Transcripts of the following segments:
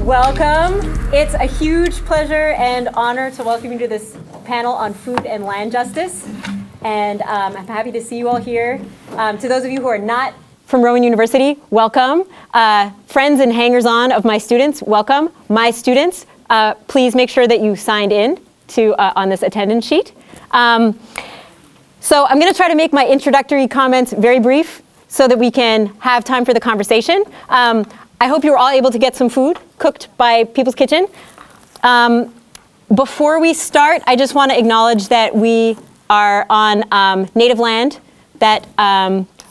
Welcome. It's a huge pleasure and honor to welcome you to this panel on food and land justice. And I'm happy to see you all here. To those of you who are not from Rowan University, welcome. Friends and hangers-on of my students, welcome. My students, please make sure that you signed in to on this attendance sheet. So I'm going to try to make my introductory comments very brief so that we can have time for the conversation. I hope you're all able to get some food cooked by People's Kitchen. Before we start, I just want to acknowledge that we are on native land that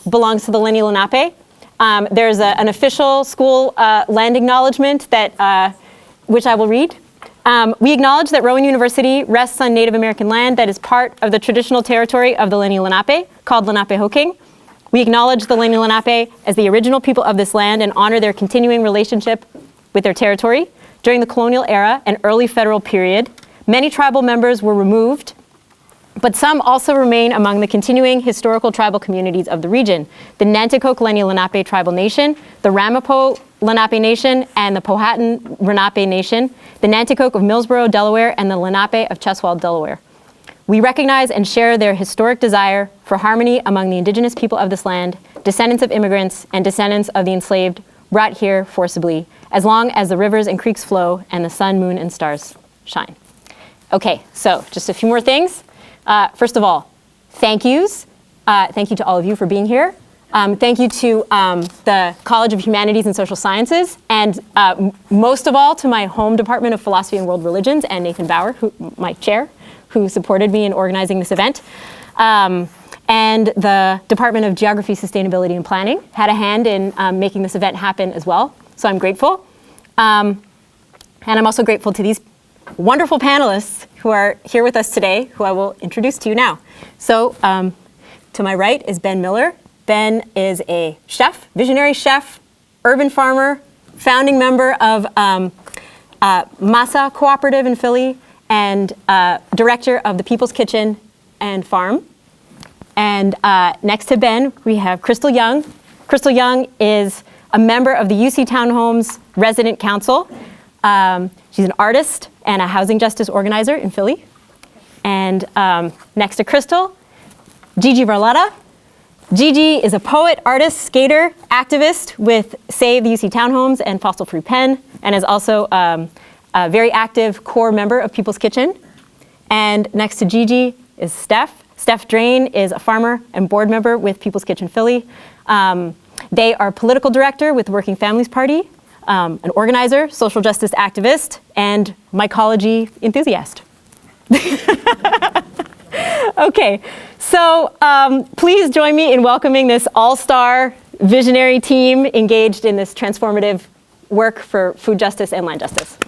belongs to the Lenni Lenape. There's an official school land acknowledgement that, which I will read. We acknowledge that Rowan University rests on Native American land that is part of the traditional territory of the Lenni Lenape, called Lenapehoking. We acknowledge the Lenni Lenape as the original people of this land and honor their continuing relationship with their territory. During the colonial era and early federal period, many tribal members were removed, but some also remain among the continuing historical tribal communities of the region: the Nanticoke Lenni Lenape Tribal Nation, the Ramapo Lenape Nation, and the Powhatan Lenape Nation, the Nanticoke of Millsboro, Delaware, and the Lenape of Cheswold, Delaware. We recognize and share their historic desire for harmony among the indigenous people of this land, descendants of immigrants and descendants of the enslaved brought here forcibly, as long as the rivers and creeks flow and the sun, moon, and stars shine. Okay, so just a few more things. First of all, thank yous. Thank you to all of you for being here. Thank you to the College of Humanities and Social Sciences, and most of all to my home Department of Philosophy and World Religions and Nathan Bauer, my chair, who supported me in organizing this event. And the Department of Geography, Sustainability, and Planning had a hand in making this event happen as well, so I'm grateful. And I'm also grateful to these wonderful panelists who are here with us today, who I will introduce to you now. So to my right is Ben Miller. Ben is a chef, visionary chef, urban farmer, founding member of Masa Cooperative in Philly, and director of the People's Kitchen and Farm. And next to Ben, we have Crystal Young. Crystal Young is a member of the UC Townhomes Resident Council. She's an artist and a housing justice organizer in Philly. And next to Crystal, Gigi Varletta. Gigi is a poet, artist, skater, activist with Save the UC Townhomes and Fossil Free Pen, and is also a very active core member of People's Kitchen. And next to Gigi is Steph. Steph Drain is a farmer and board member with People's Kitchen Philly. They are political director with Working Families Party, an organizer, social justice activist, and mycology enthusiast. Okay, so please join me in welcoming this all-star visionary team engaged in this transformative work for food justice and land justice.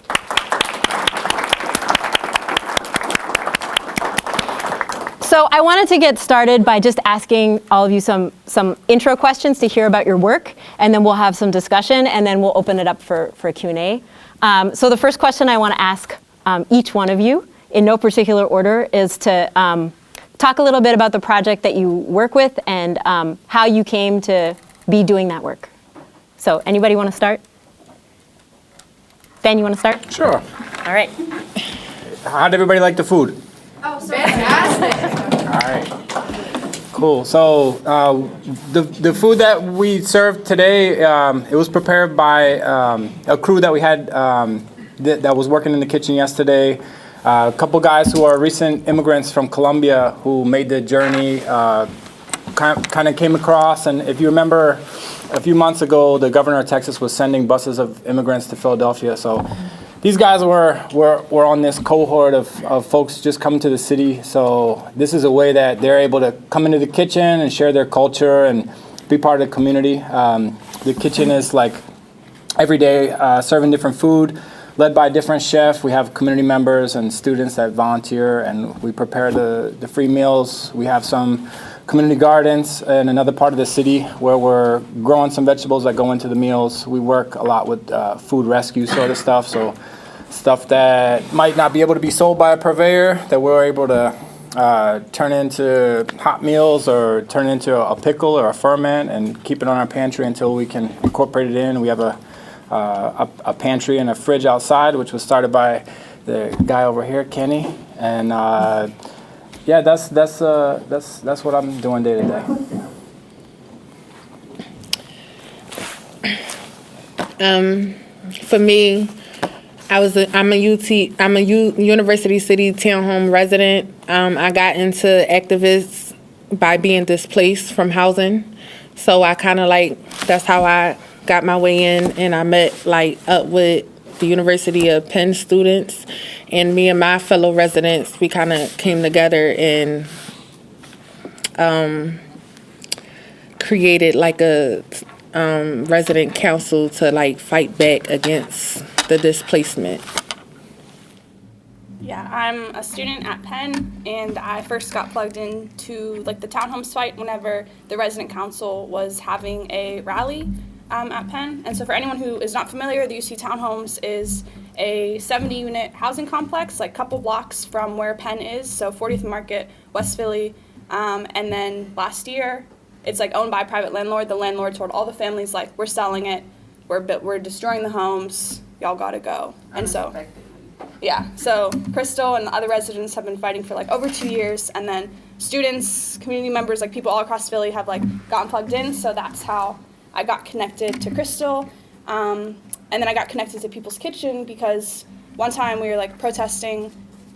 So I wanted to get started by just asking all of you some intro questions to hear about your work, and then we'll have some discussion, and then we'll open it up for a Q&A. So the first question I want to ask each one of you, in no particular order, is to talk a little bit about the project that you work with and how you came to be doing that work. So anybody want to start? Ben, you want to start? Sure. All right. How'd everybody like the food? Oh, so fantastic. All right. Cool. So the food that we served today, it was prepared by a crew that we had that was working in the kitchen yesterday. A couple guys who are recent immigrants from Colombia who made the journey, kind of came across. And if you remember, a few months ago, the governor of Texas was sending buses of immigrants to Philadelphia. So these guys were on this cohort of folks just coming to the city. So this is a way that they're able to come into the kitchen and share their culture and be part of the community. The kitchen is like every day serving different food, led by a different chef. We have community members and students that volunteer, and we prepare the free meals. We have some community gardens in another part of the city where we're growing some vegetables that go into the meals. We work a lot with food rescue sort of stuff, so stuff that might not be able to be sold by a purveyor that we're able to turn into hot meals or turn into a pickle or a ferment and keep it on our pantry until we can incorporate it in. We have a a pantry and a fridge outside, which was started by the guy over here, Kenny. And yeah, that's what I'm doing day to day. For me, I'm a University City Townhome resident. I got into activists by being displaced from housing. So I kind of that's how I got my way in, and I met up with the University of Penn students, and me and my fellow residents, we kind of came together and created a resident council to fight back against the displacement. Yeah, I'm a student at Penn, and I first got plugged into the townhomes fight whenever the resident council was having a rally at Penn. And so for anyone who is not familiar, the UC Townhomes is a 70-unit housing complex, couple blocks from where Penn is, so 40th Market, West Philly. And then last year, it's owned by a private landlord. The landlord told all the families we're selling it, we're destroying the homes, y'all gotta go. And so, yeah, so Crystal and the other residents have been fighting for over 2 years, and then students, community members, people all across Philly have gotten plugged in. So that's how I got connected to Crystal, and then I got connected to People's Kitchen because one time we were protesting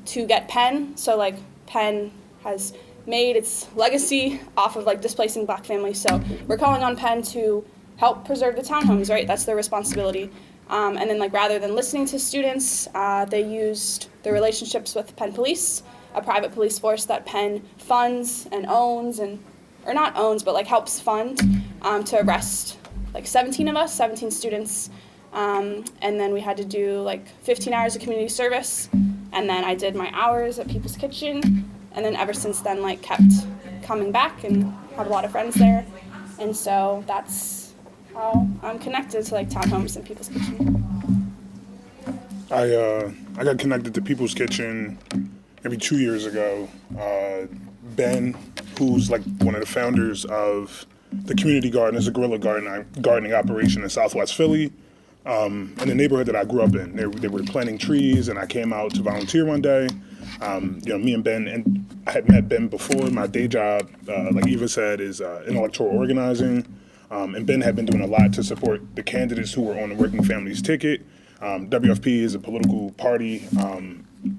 to get Penn. So Penn has made its legacy off of displacing Black families. So we're calling on Penn to help preserve the townhomes, right? That's their responsibility. And then rather than listening to students, they used their relationships with Penn Police, a private police force that Penn funds and owns, or not owns, but helps fund, to arrest 17 of us, 17 students. And then we had to do 15 hours of community service. And then I did my hours at People's Kitchen. And then ever since then, kept coming back and have a lot of friends there. And so that's how I'm connected to townhomes and People's Kitchen. I got connected to People's Kitchen maybe 2 years ago. Ben, who's one of the founders of the Community Garden, is a guerrilla gardening operation in Southwest Philly, in the neighborhood that I grew up in. They were planting trees, and I came out to volunteer one day. Me and Ben, and I had met Ben before. My day job, like Eva said, is in electoral organizing. And Ben had been doing a lot to support the candidates who were on the Working Families ticket. WFP is a political party,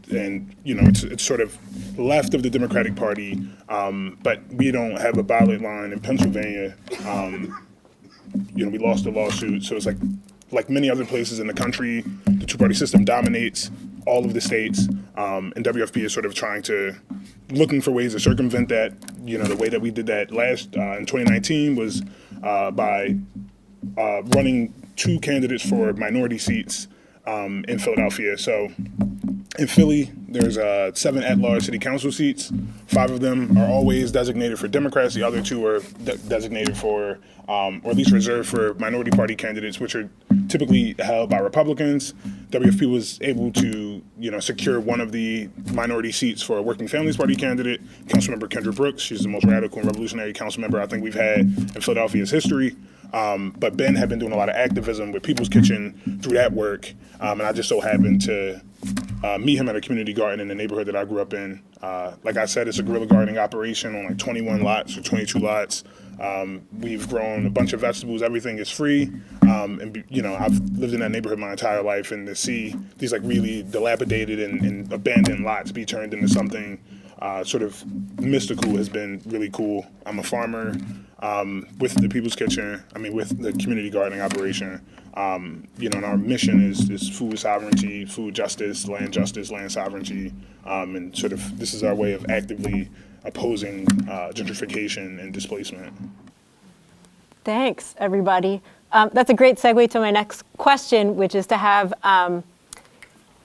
and it's sort of left of the Democratic Party, but we don't have a ballot line in Pennsylvania. We lost the lawsuit, so it's like many other places in the country, the two-party system dominates all of the states, and WFP is sort of looking for ways to circumvent that. The way that we did that last in 2019 was by running two candidates for minority seats in Philadelphia. So in Philly, there's 7 at-large city council seats. 5 of them are always designated for Democrats. The other 2 are designated for, or at least reserved for, minority party candidates, which are typically held by Republicans. WFP was able to, secure one of the minority seats for a Working Families Party candidate, Councilmember Kendra Brooks. She's the most radical and revolutionary council member I think we've had in Philadelphia's history. But Ben had been doing a lot of activism with People's Kitchen through that work, and I just so happened to meet him at a community garden in the neighborhood that I grew up in. Like I said, it's a guerrilla gardening operation on 21 lots or 22 lots. We've grown a bunch of vegetables. Everything is free. And I've lived in that neighborhood my entire life, and to see these really dilapidated and abandoned lots be turned into something sort of mystical has been really cool. I'm a farmer with the People's Kitchen, with the community gardening operation. And our mission is food sovereignty, food justice, land sovereignty, and sort of this is our way of actively opposing gentrification and displacement. Thanks, everybody. That's a great segue to my next question, which is to have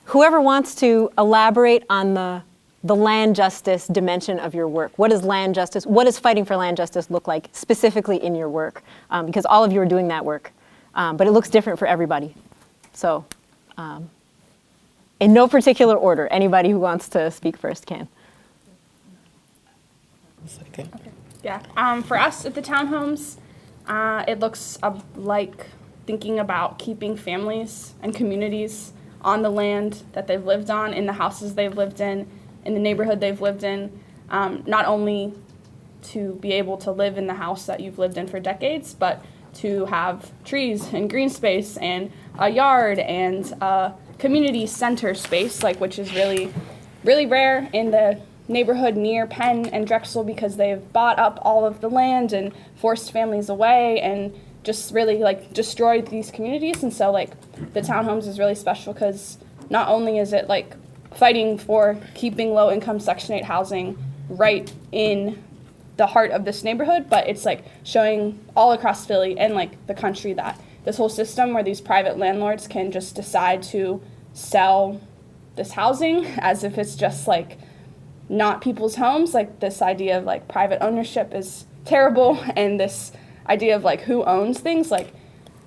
whoever wants to elaborate on the land justice dimension of your work. What is land justice? What does fighting for land justice look like specifically in your work? Because all of you are doing that work, but it looks different for everybody. So in no particular order, anybody who wants to speak first can. Yeah. For us at the townhomes, it looks like thinking about keeping families and communities on the land that they've lived on, in the houses they've lived in the neighborhood they've lived in, not only to be able to live in the house that you've lived in for decades, but to have trees and green space and a yard and a community center space, like, which is really, really rare in the neighborhood near Penn and Drexel, because they've bought up all of the land and forced families away and just really like destroyed these communities. And so like the townhomes is really special because not only is it like fighting for keeping low income Section 8 housing right in the heart of this neighborhood, but it's like showing all across Philly and like the country that this whole system where these private landlords can just decide to sell this housing as if it's just like not people's homes. Like this idea of like private ownership is terrible, and this idea of like who owns things, like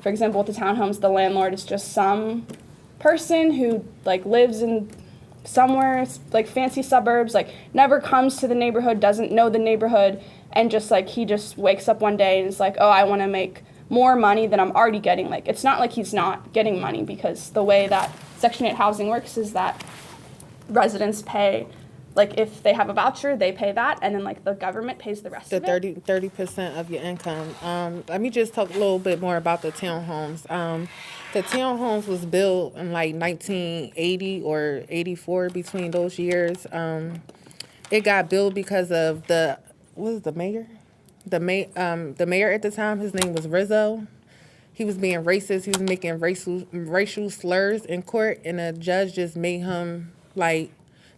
for example with the townhomes, the landlord is just some person who like lives in somewhere like fancy suburbs, like never comes to the neighborhood, doesn't know the neighborhood, and just like he just wakes up one day and is like, oh, I want to make more money than I'm already getting. Like it's not like he's not getting money, because the way that Section 8 housing works is that residents pay, like if they have a voucher, they pay that, and then like the government pays the rest The of it. 30% of your income. Let me just talk a little bit more about the townhomes. The townhomes was built in like 1980 or 84, between those years. It got built because of the mayor? The mayor at the time, his name was Rizzo. He was being racist. He was making racial slurs in court, and a judge just made him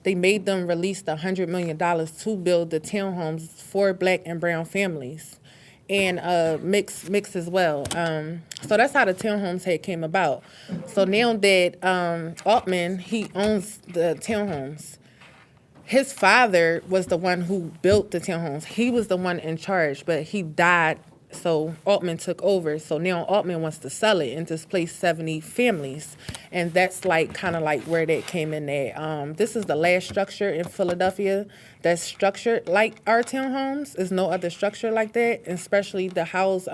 they made them release the $100 million to build the townhomes for Black and brown families, and mix as well. So that's how the townhomes had came about. So now that Altman, he owns the townhomes. His father was the one who built the townhomes. He was the one in charge, but he died, so Altman took over. So now Altman wants to sell it and displace 70 families. And that's kind of where that came in there. This is the last structure in Philadelphia that's structured like our townhomes. There's no other structure like that, especially to house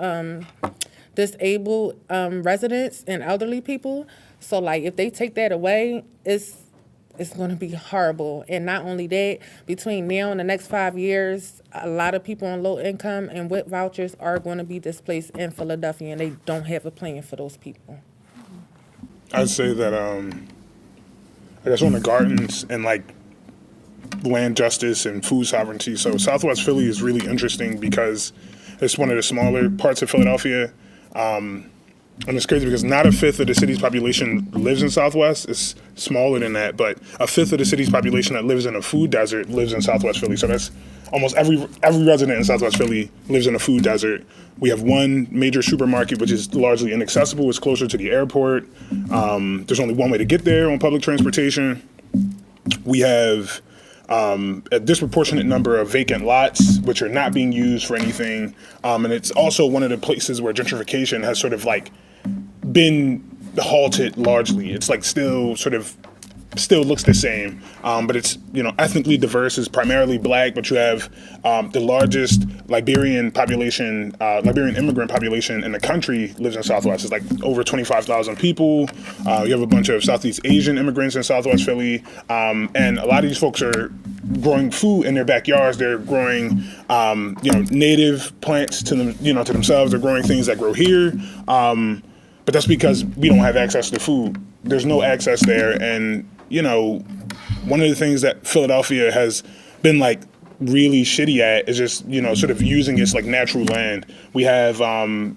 disabled residents and elderly people. So if they take that away, it's going to be horrible. And not only that, between now and the next 5 years, a lot of people on low income and with vouchers are going to be displaced in Philadelphia, and they don't have a plan for those people. I'd say that I guess on the gardens and land justice and food sovereignty. So Southwest Philly is really interesting because it's one of the smaller parts of Philadelphia. And it's crazy because not a fifth of the city's population lives in Southwest. It's smaller than that, but a fifth of the city's population that lives in a food desert lives in Southwest Philly. So that's almost every resident in Southwest Philly lives in a food desert. We have one major supermarket, which is largely inaccessible. It's closer to the airport. There's only one way to get there on public transportation. We have a disproportionate number of vacant lots, which are not being used for anything. And it's also one of the places where gentrification has sort of been halted largely. It's still looks the same, but it's ethnically diverse. It's primarily Black, but you have the largest Liberian immigrant population in the country lives in Southwest. It's over 25,000 people. You have a bunch of Southeast Asian immigrants in Southwest Philly, and a lot of these folks are growing food in their backyards. They're growing native plants to themselves. They're growing things that grow here. But that's because we don't have access to food. There's no access there. And, one of the things that Philadelphia has been really shitty at is just, sort of using its natural land. We have an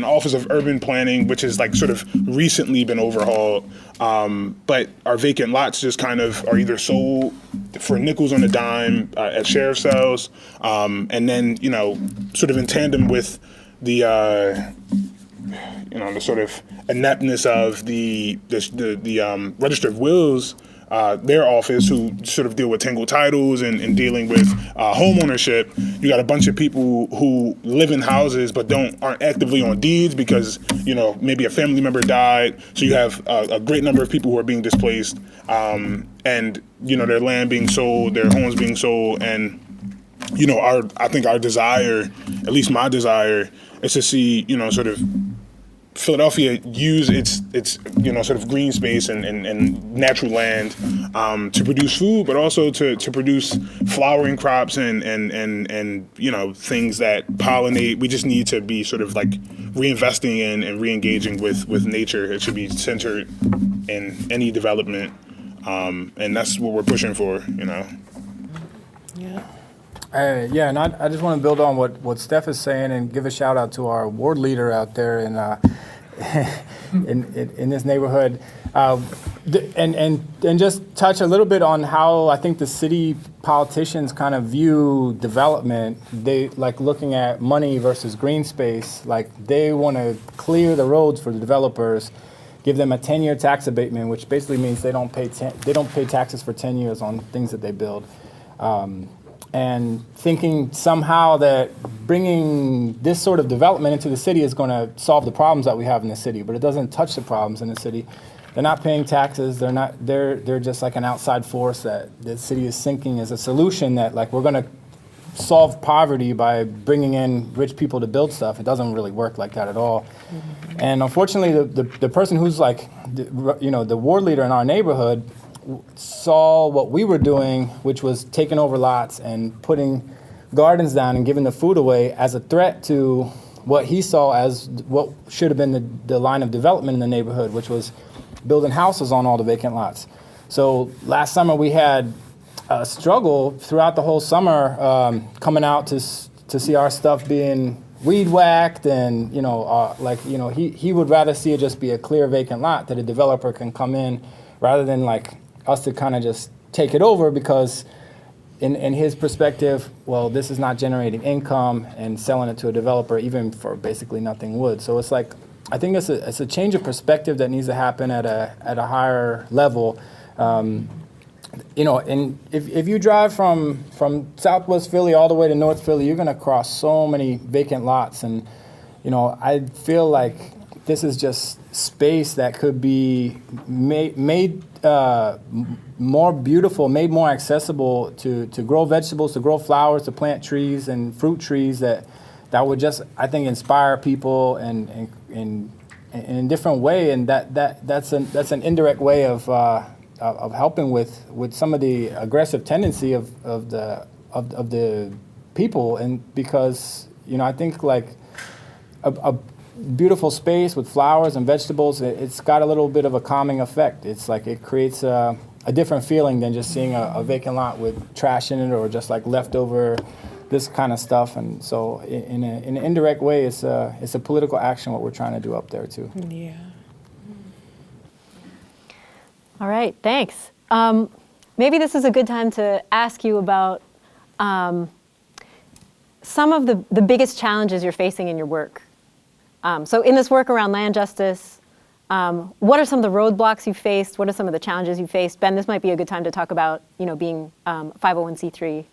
Office of Urban Planning, which has sort of recently been overhauled. But our vacant lots just kind of are either sold for nickels on a dime at sheriff sales. And then, sort of in tandem with the sort of ineptness of the Register of Wills, their office, who sort of deal with tangled titles and dealing with home ownership. You got a bunch of people who live in houses but aren't actively on deeds because maybe a family member died. So you have a great number of people who are being displaced, and their land being sold, their homes being sold, and I think our desire, at least my desire, is to see sort of Philadelphia use its sort of green space and natural land to produce food, but also to produce flowering crops and things that pollinate. We just need to be sort of like reinvesting in and reengaging with nature. It should be centered in any development, and that's what we're pushing for. Yeah. Yeah, and I just want to build on what Steph is saying and give a shout out to our ward leader out there in this neighborhood, and just touch a little bit on how I think the city politicians kind of view development. They like looking at money versus green space. Like they want to clear the roads for the developers, give them a 10-year tax abatement, which basically means they don't pay taxes for 10 years on things that they build. And thinking somehow that bringing this sort of development into the city is going to solve the problems that we have in the city, but it doesn't touch the problems in the city. They're not paying taxes. They're just like an outside force that the city is sinking as a solution that like we're going to solve poverty by bringing in rich people to build stuff. It doesn't really work like that at all. Mm-hmm. And unfortunately, the person who's like, the ward leader in our neighborhood saw what we were doing, which was taking over lots and putting gardens down and giving the food away as a threat to what he saw as what should have been the line of development in the neighborhood, which was building houses on all the vacant lots. So last summer we had a struggle throughout the whole summer coming out to see our stuff being weed whacked, and he would rather see it just be a clear vacant lot that a developer can come in rather than like us to kind of just take it over, because in his perspective, well, this is not generating income, and selling it to a developer even for basically nothing would. So it's like, I think it's a change of perspective that needs to happen at a higher level. And if you drive from Southwest Philly all the way to North Philly, you're going to cross so many vacant lots, and I feel like this is just space that could be made more beautiful, made more accessible to grow vegetables, to grow flowers, to plant trees and fruit trees that would just, I think, inspire people and in a different way. And that's an indirect way of helping with some of the aggressive tendency of the people. And because I think like a beautiful space with flowers and vegetables, it's got a little bit of a calming effect. It's like it creates a different feeling than just seeing a vacant lot with trash in it or just like leftover this kind of stuff. And so in an indirect way, it's a political action what we're trying to do up there too. Yeah. All right, thanks. Maybe this is a good time to ask you about some of the biggest challenges you're facing in your work. So in this work around land justice, what are some of the roadblocks you faced? What are some of the challenges you faced? Ben, this might be a good time to talk about, being 501c3,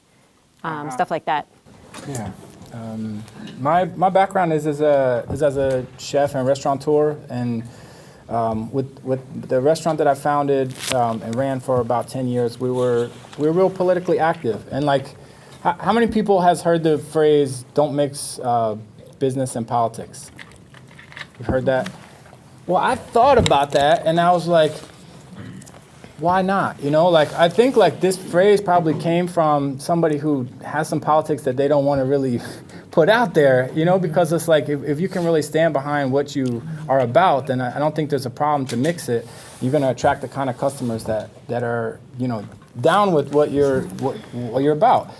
stuff like that. Yeah. My background is as a chef and restaurateur, and with the restaurant that I founded and ran for about 10 years, we were real politically active. And like, how many people has heard the phrase "don't mix business and politics"? You've heard that? Well, I thought about that, and I was like, why not? I think like this phrase probably came from somebody who has some politics that they don't want to really put out there, because it's like if you can really stand behind what you are about, then I don't think there's a problem to mix it. You're going to attract the kind of customers that are, down with what you're about.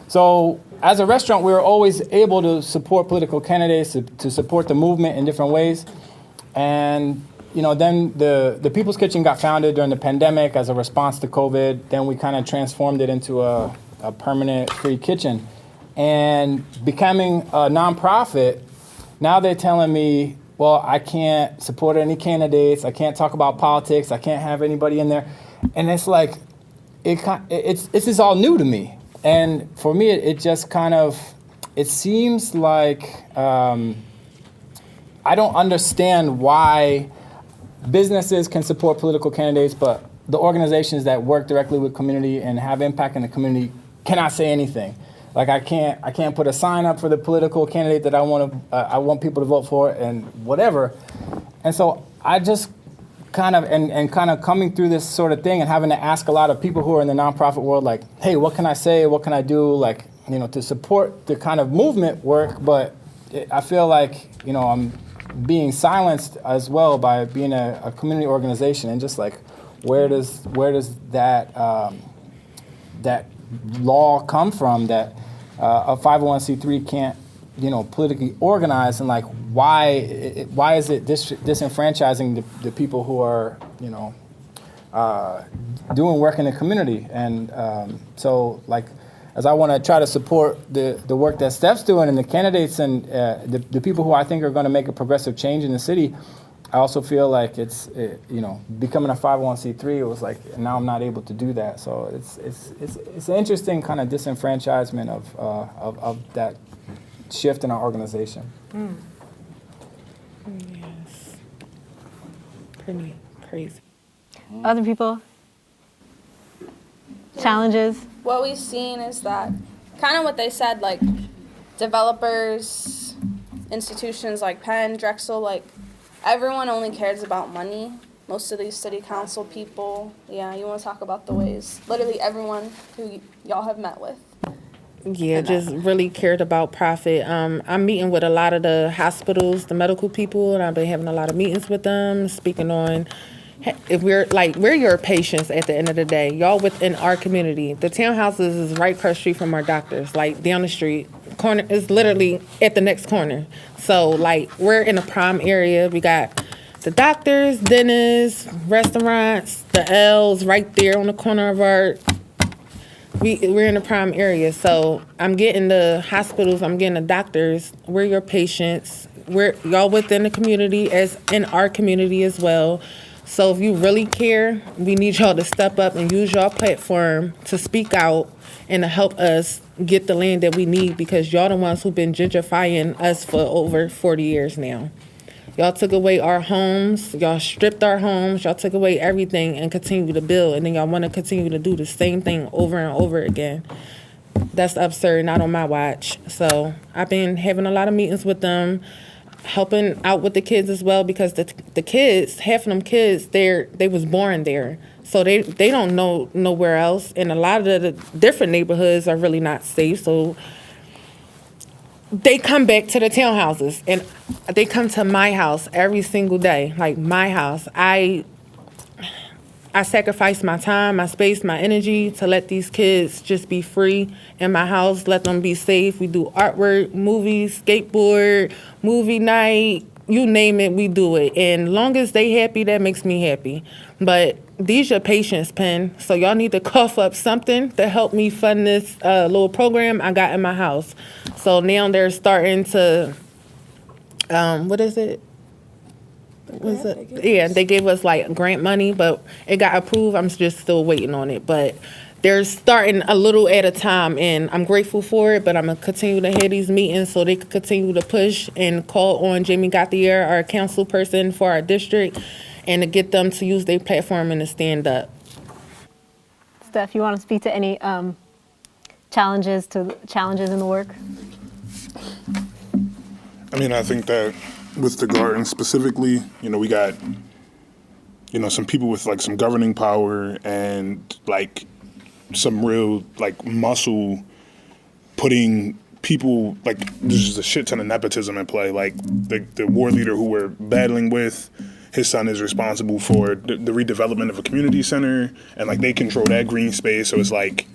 So as a restaurant, we were always able to support political candidates, to support the movement in different ways. And then the People's Kitchen got founded during the pandemic as a response to COVID. Then we kind of transformed it into a permanent free kitchen. And becoming a nonprofit, now they're telling me, well, I can't support any candidates, I can't talk about politics, I can't have anybody in there. And it's like, it's just all new to me. And for me, it just kind of, it seems like I don't understand why businesses can support political candidates, but the organizations that work directly with community and have impact in the community cannot say anything. Like I can't put a sign up for the political candidate that I want people to vote for and whatever. And so I just kind of coming through this sort of thing and having to ask a lot of people who are in the nonprofit world, like, hey, what can I say? What can I do? Like, to support the kind of movement work. But I feel like, I'm being silenced as well by being a community organization, and just like, where does that that law come from that a 501c3 can't politically organize, and like why is it disenfranchising the people who are doing work in the community? And so like, as I want to try to support the work that Steph's doing and the candidates and the people who I think are going to make a progressive change in the city, I also feel like it's becoming a 501c3. It was like, now I'm not able to do that. So it's an interesting kind of disenfranchisement of that shift in our organization. Yes. Pretty crazy. Other people? Challenges? What we've seen is that kind of what they said, like developers, institutions like Penn, Drexel, like everyone only cares about money. Most of these city council people, yeah, you want to talk about the ways. Literally everyone who y'all have met with. Yeah, just really cared about profit. I'm meeting with a lot of the hospitals, the medical people, and I've been having a lot of meetings with them, speaking on if we're your patients at the end of the day. Y'all within our community. The townhouses is right across the street from our doctors, like down the street. Corner is literally at the next corner. So like, we're in a prime area. We got the doctors, dentists, restaurants, the L's right there on the corner of our. We're in a prime area, so I'm getting the hospitals, I'm getting the doctors. We're your patients. We're y'all within the community, as in our community as well. So if you really care, we need y'all to step up and use your platform to speak out and to help us get the land that we need, because y'all the ones who've been gentrifying us for over 40 years now. Y'all took away our homes, y'all stripped our homes, y'all took away everything and continue to build, and then y'all want to continue to do the same thing over and over again. That's absurd, not on my watch. So I've been having a lot of meetings with them, helping out with the kids as well, because the kids, half of them kids, they was born there. So they don't know nowhere else, and a lot of the different neighborhoods are really not safe. So they come back to the townhouses, and they come to my house every single day, like my house. I sacrifice my time, my space, my energy to let these kids just be free in my house, let them be safe. We do artwork, movies, skateboard, movie night, you name it, we do it. And long as they happy, that makes me happy. But these your patients, Penn, so y'all need to cough up something to help me fund this little program I got in my house. So now they're starting to, what is it? Was it? Yeah, they gave us like grant money, but it got approved. I'm just still waiting on it. But they're starting a little at a time, and I'm grateful for it, but I'm going to continue to have these meetings so they can continue to push and call on Jamie Gauthier, our council person for our district, and to get them to use their platform and to stand up. Steph, you want to speak to any challenges in the work? I mean, I think that with the garden specifically, we got, some people with like some governing power and like some real like muscle putting people, like there's just a shit ton of nepotism in play. Like the war leader who we're battling with, his son is responsible for the redevelopment of a community center, and like they control that green space. So it's like,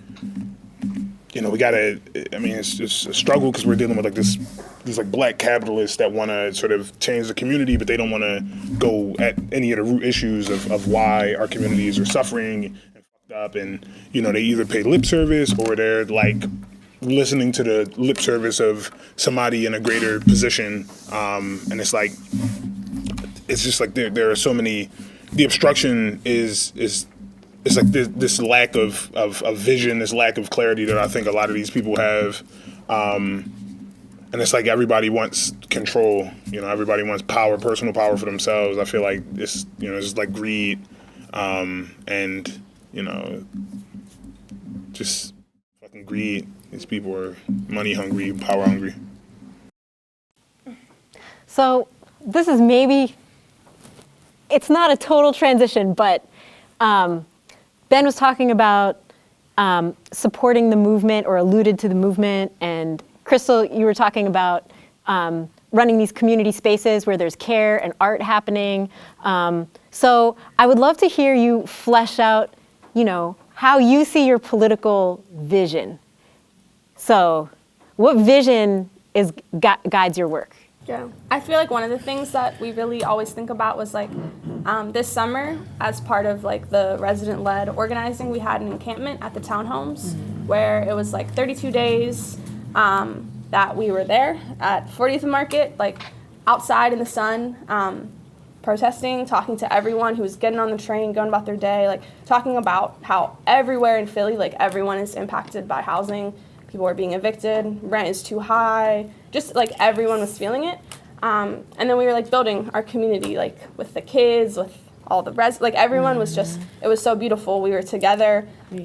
we gotta, it's just a struggle because we're dealing with like these like black capitalists that want to sort of change the community, but they don't want to go at any of the root issues of why our communities are suffering and fucked up. And, they either pay lip service or they're like listening to the lip service of somebody in a greater position. And it's like, it's just like there are so many, the obstruction is it's like this lack of vision, this lack of clarity that I think a lot of these people have. And it's like everybody wants control, everybody wants power, personal power for themselves. I feel like it's just like greed, and, just fucking greed. These people are money hungry, power hungry. So this is maybe it's not a total transition, but Ben was talking about supporting the movement or alluded to the movement, and Crystal, you were talking about running these community spaces where there's care and art happening. So I would love to hear you flesh out, how you see your political vision. So what vision guides your work? Yeah, I feel like one of the things that we really always think about was like this summer, as part of like the resident-led organizing, we had an encampment at the townhomes where it was like 32 days that we were there at 40th and Market, like outside in the sun, protesting, talking to everyone who was getting on the train, going about their day, like talking about how everywhere in Philly, like everyone is impacted by housing. People are being evicted, rent is too high, just like everyone was feeling it. And then we were like building our community, like with the kids, with all the like everyone was just, it was so beautiful. We were together, we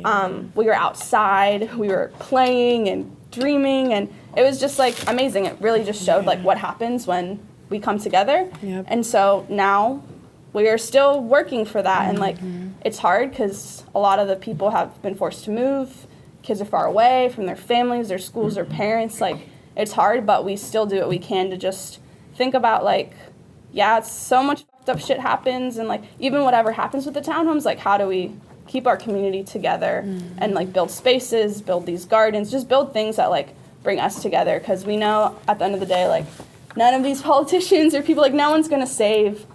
were outside, we were playing and dreaming, and it was just like amazing. It really just showed like what happens when we come together. Yep. And so now we are still working for that, and like it's hard because a lot of the people have been forced to move. Kids are far away from their families, their schools, their parents. Like, it's hard, but we still do what we can to just think about, like, yeah, it's so much fucked up shit happens, and, like, even whatever happens with the townhomes, like, how do we keep our community together and, like, build spaces, build these gardens, just build things that, like, bring us together, because we know at the end of the day, like, none of these politicians or people, like, no one's going to save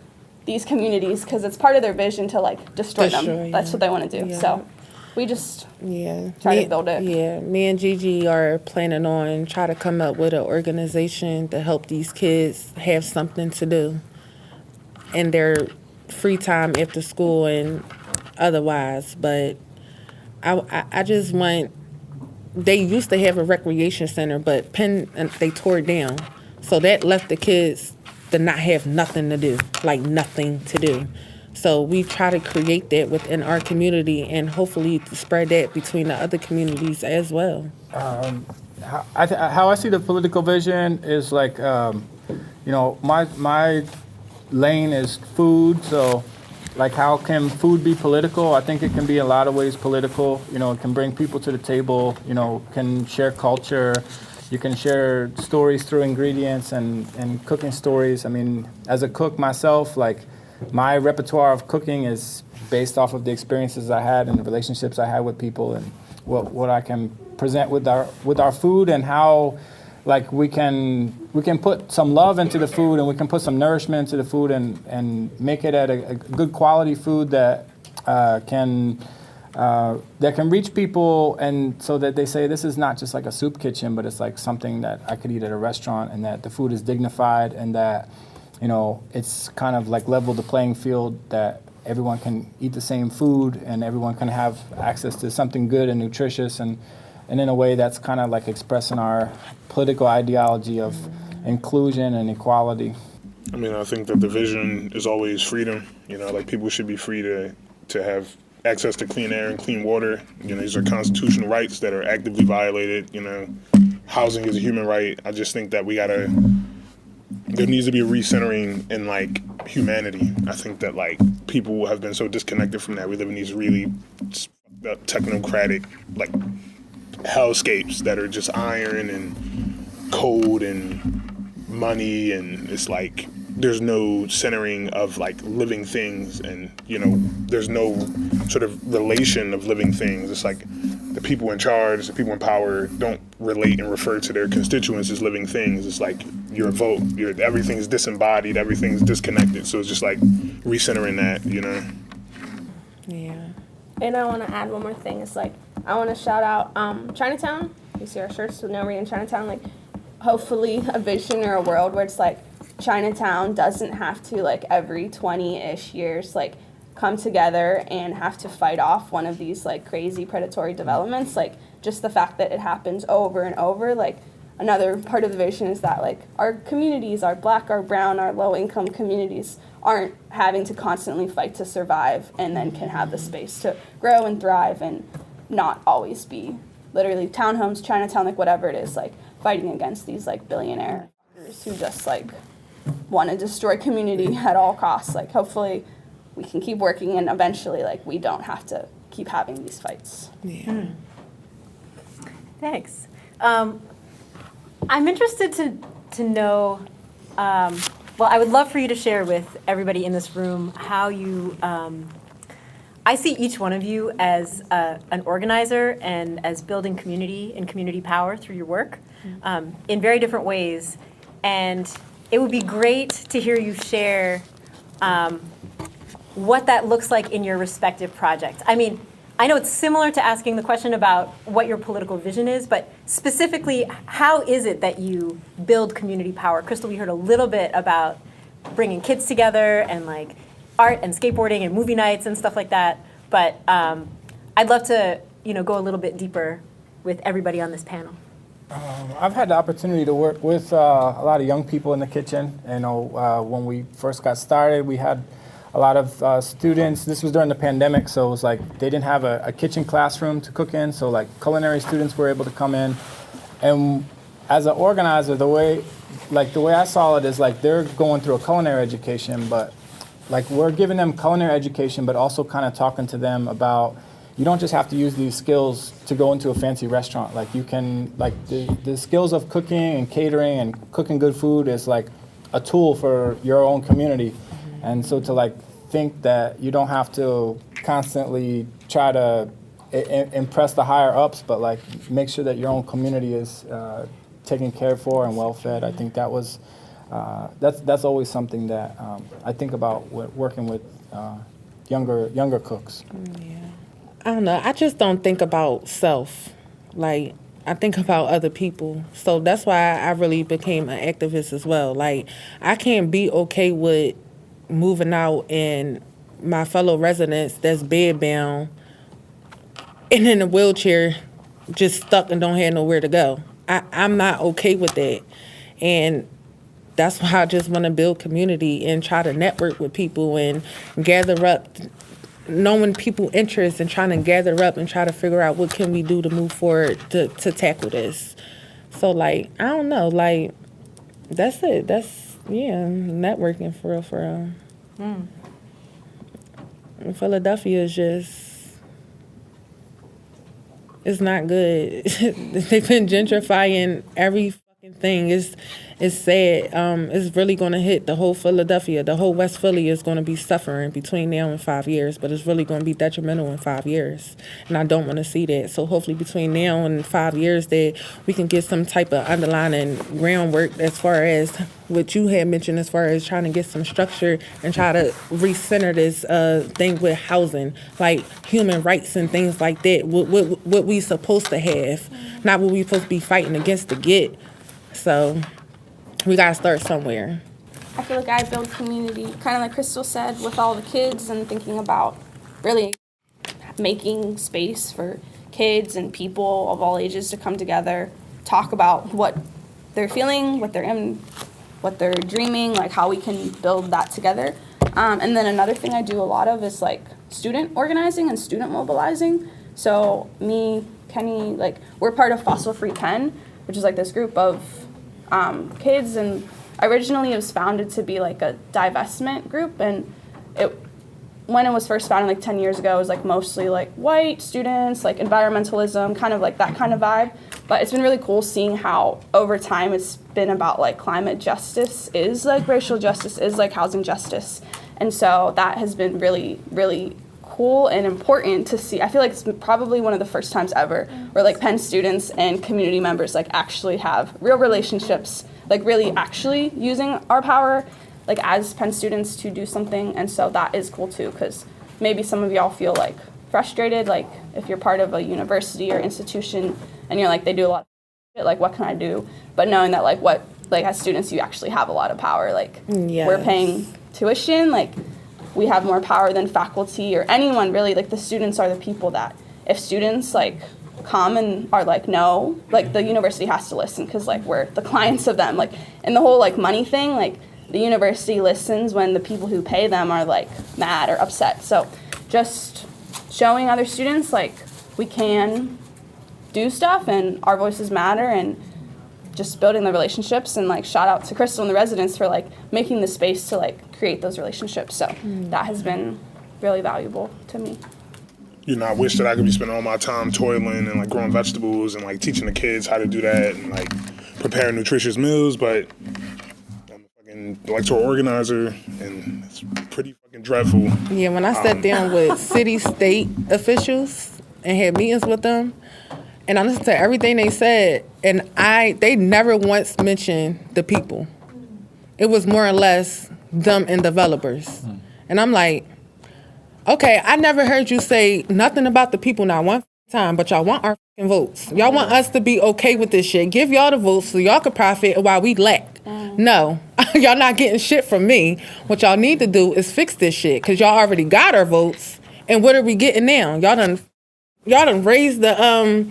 these communities because it's part of their vision to, like, destroy them. Yeah. That's what they want to do. Yeah. So we just Yeah. try to build it. Yeah. Me and Gigi are planning on try to come up with an organization to help these kids have something to do in their free time after school and otherwise. But I just want, they used to have a recreation center, but Penn, they tore it down. So that left the kids to not have nothing to do, like nothing to do. So we try to create that within our community and hopefully to spread that between the other communities as well. How I see the political vision is like, my lane is food. So, like, how can food be political? I think it can be in a lot of ways political. It can bring people to the table. Can share culture. You can share stories through ingredients and cooking stories. I mean, as a cook myself, like, my repertoire of cooking is based off of the experiences I had and the relationships I had with people, and what I can present with our food, and how, like, we can put some love into the food, and we can put some nourishment into the food, and make it at a good quality food that can reach people, and so that they say this is not just like a soup kitchen, but it's like something that I could eat at a restaurant, and that the food is dignified, and that it's kind of like level the playing field, that everyone can eat the same food and everyone can have access to something good and nutritious, and in a way that's kind of like expressing our political ideology of inclusion and equality. I mean, I think that the vision is always freedom. Like, people should be free to have access to clean air and clean water. These are constitutional rights that are actively violated. Housing is a human right. I just think that there needs to be a recentering in, like, humanity. I think that, like, people have been so disconnected from that. We live in these really technocratic, like, hellscapes that are just iron and code and money, and it's like there's no centering of, like, living things, and there's no sort of relation of living things. It's like the people in charge, the people in power don't relate and refer to their constituents as living things. It's like your vote, everything's disembodied, everything's disconnected. So it's just like recentering that, Yeah. And I want to add one more thing. It's like, I want to shout out Chinatown. You see our shirts with No Read in Chinatown. Like, hopefully a vision or a world where it's like Chinatown doesn't have to, like, every 20-ish years, like, come together and have to fight off one of these, like, crazy predatory developments. Like, just the fact that it happens over and over. Like, another part of the vision is that, like, our communities, our Black, our brown, our low-income communities aren't having to constantly fight to survive, and then can have the space to grow and thrive and not always be literally townhomes, Chinatown, like, whatever it is, like, fighting against these, like, billionaires who just, like, want to destroy community at all costs. Like, hopefully we can keep working and eventually like we don't have to keep having these fights. Yeah. Thanks. I'm interested to know, well, I would love for you to share with everybody in this room how you, I see each one of you as an organizer and as building community and community power through your work in very different ways. And it would be great to hear you share what that looks like in your respective projects. I mean, I know it's similar to asking the question about what your political vision is, but specifically, how is it that you build community power? Crystal, we heard a little bit about bringing kids together and like art and skateboarding and movie nights and stuff like that. But I'd love to, go a little bit deeper with everybody on this panel. I've had the opportunity to work with a lot of young people in the kitchen. When we first got started, we had a lot of students. This was during the pandemic, so it was like they didn't have a kitchen classroom to cook in, so like culinary students were able to come in. And as an organizer, the way I saw it is like they're going through a culinary education, but like we're giving them culinary education, but also kind of talking to them about you don't just have to use these skills to go into a fancy restaurant. Like you can, like the skills of cooking and catering and cooking good food is like a tool for your own community. And so to like think that you don't have to constantly try to impress the higher ups, but like make sure that your own community is taken care for and well fed. I think that was that's always something that I think about working with younger cooks. Yeah. I don't know. I just don't think about self. Like, I think about other people. So that's why I really became an activist as well. Like, I can't be okay with moving out and my fellow residents that's bedbound and in a wheelchair just stuck and don't have nowhere to go. I'm not okay with that. And that's why I just want to build community and try to network with people and gather up, knowing people's interests and trying to gather up and try to figure out what can we do to move forward to tackle this. So, like, I don't know, like, that's it. Networking for real. Philadelphia is just, it's not good. They've been gentrifying every fucking thing. It's sad. It's really going to hit the whole Philadelphia. The whole West Philly is going to be suffering between now and 5 years, but it's really going to be detrimental in 5 years. And I don't want to see that. So hopefully between now and 5 years that we can get some type of underlying groundwork as far as what you had mentioned, as far as trying to get some structure and try to recenter this thing with housing, like human rights and things like that, what we supposed to have, not what we supposed to be fighting against to get. So we got to start somewhere. I feel like I build community, kind of like Crystal said, with all the kids and thinking about really making space for kids and people of all ages to come together, talk about what they're feeling, what they're dreaming, like how we can build that together. And then another thing I do a lot of is like student organizing and student mobilizing. So me, Kenny, like we're part of Fossil Free Penn, which is like this group of kids, and originally it was founded to be like a divestment group, and when it was first founded like 10 years ago, it was like mostly like white students, like environmentalism, kind of like that kind of vibe. But it's been really cool seeing how over time it's been about like climate justice is like racial justice is like housing justice. And so that has been really, really cool and important to see. I feel like it's probably one of the first times ever where like Penn students and community members like actually have real relationships, like really actually using our power like as Penn students to do something. And so that is cool too, because maybe some of y'all feel like frustrated, like if you're part of a university or institution and you're like, they do a lot of shit, like what can I do? But knowing that like as students you actually have a lot of power, like we're paying tuition, like we have more power than faculty or anyone really. Like the students are the people that if students like come and are like no, like the university has to listen because like we're the clients of them. Like and the whole like money thing, like the university listens when the people who pay them are like mad or upset. So just showing other students like we can do stuff and our voices matter, and just building the relationships, and like shout out to Crystal and the residents for like making the space to like create those relationships. So that has been really valuable to me. You know, I wish that I could be spending all my time toiling and like growing vegetables and like teaching the kids how to do that and like preparing nutritious meals, but I'm a fucking electoral organizer and it's pretty fucking dreadful. Yeah, when I sat down with city, state officials and had meetings with them, and I listened to everything they said, and they never once mentioned the people. It was more or less them and developers. And I'm like, okay, I never heard you say nothing about the people not one time, but y'all want our fucking votes. Y'all want us to be okay with this shit. Give y'all the votes so y'all can profit while we lack. No, y'all not getting shit from me. What y'all need to do is fix this shit, because y'all already got our votes. And what are we getting now? Y'all done raised the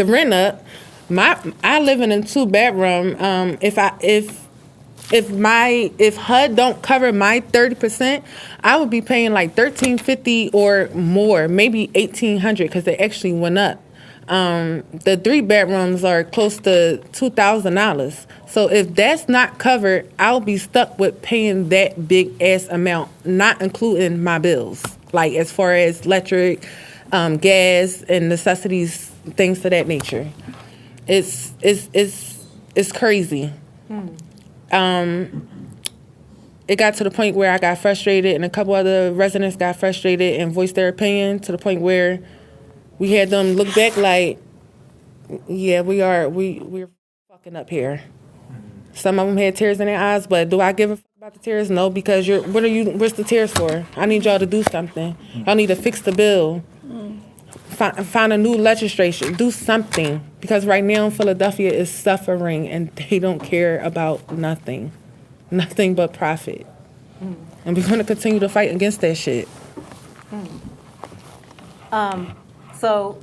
rent up. I live in a 2-bedroom. If HUD don't cover my 30%, I would be paying like $1,350 or more, maybe $1,800, because they actually went up. The 3 bedrooms are close to $2,000. So if that's not covered, I'll be stuck with paying that big ass amount, not including my bills, like as far as electric, gas, and necessities, things of that nature. It's crazy. It got to the point where I got frustrated, and a couple other residents got frustrated and voiced their opinion, to the point where we had them look back like, yeah, we're fucking up here. Some of them had tears in their eyes, but do I give a fuck about the tears? No, because what's the tears for? I need y'all to do something. Y'all need to fix the bill. Find a new legislation. Do something. Because right now Philadelphia is suffering and they don't care about nothing. Nothing but profit. And we're going to continue to fight against that shit. So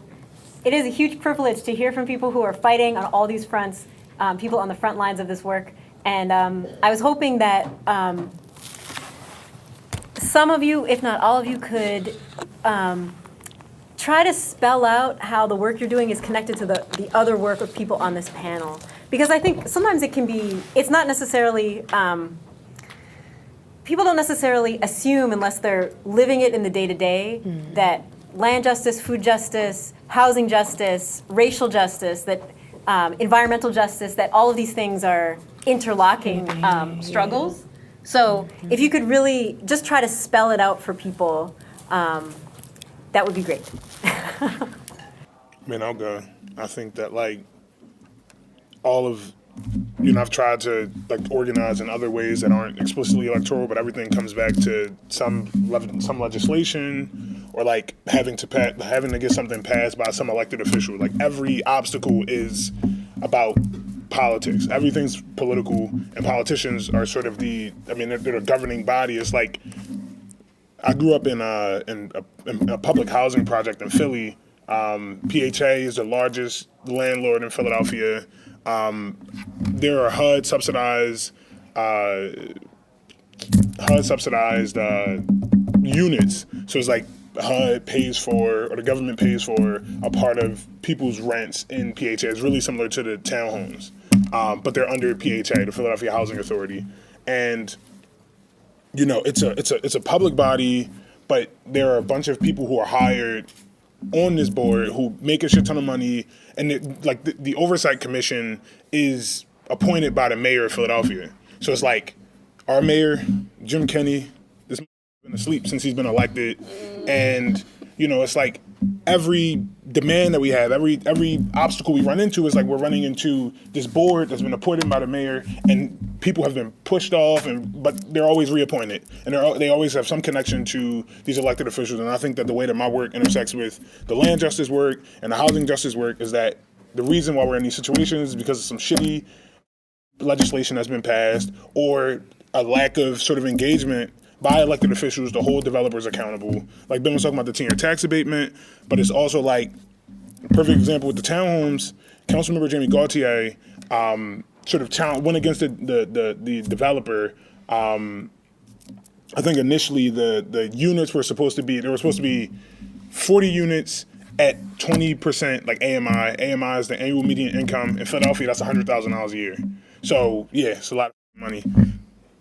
it is a huge privilege to hear from people who are fighting on all these fronts, people on the front lines of this work. And I was hoping that some of you, if not all of you, could try to spell out how the work you're doing is connected to the other work of people on this panel. Because I think sometimes it's not necessarily, people don't necessarily assume, unless they're living it in the day-to-day, that land justice, food justice, housing justice, racial justice, that environmental justice, that all of these things are interlocking struggles. So if you could really just try to spell it out for people, that would be great. Man, I'll go. I think that like I've tried to like organize in other ways that aren't explicitly electoral, but everything comes back to some legislation or like having to get something passed by some elected official. Like every obstacle is about politics. Everything's political, and politicians are sort of they're a governing body. It's like, I grew up in a public housing project in Philly. PHA is the largest landlord in Philadelphia. There are HUD subsidized units. So it's like HUD pays for, or the government pays for, a part of people's rents in PHA. It's really similar to the townhomes, but they're under PHA, the Philadelphia Housing Authority, and you know, it's a public body, but there are a bunch of people who are hired on this board who make a shit ton of money, and the oversight commission is appointed by the mayor of Philadelphia. So it's like our mayor, Jim Kenney, this been asleep since he's been elected, and you know, it's like every demand that we have, every obstacle we run into is like we're running into this board that's been appointed by the mayor, and people have been pushed off, but they're always reappointed, and they always have some connection to these elected officials. And I think that the way that my work intersects with the land justice work and the housing justice work is that the reason why we're in these situations is because of some shitty legislation that's been passed, or a lack of sort of engagement by elected officials to hold developers accountable. Like Ben was talking about the 10-year tax abatement, but it's also like a perfect example with the townhomes. Councilmember Jamie Gaultier sort of went against the developer. I think initially the units were supposed to be 40 units at 20% like AMI. AMI is the annual median income in Philadelphia. That's $100,000 a year. So yeah, it's a lot of money.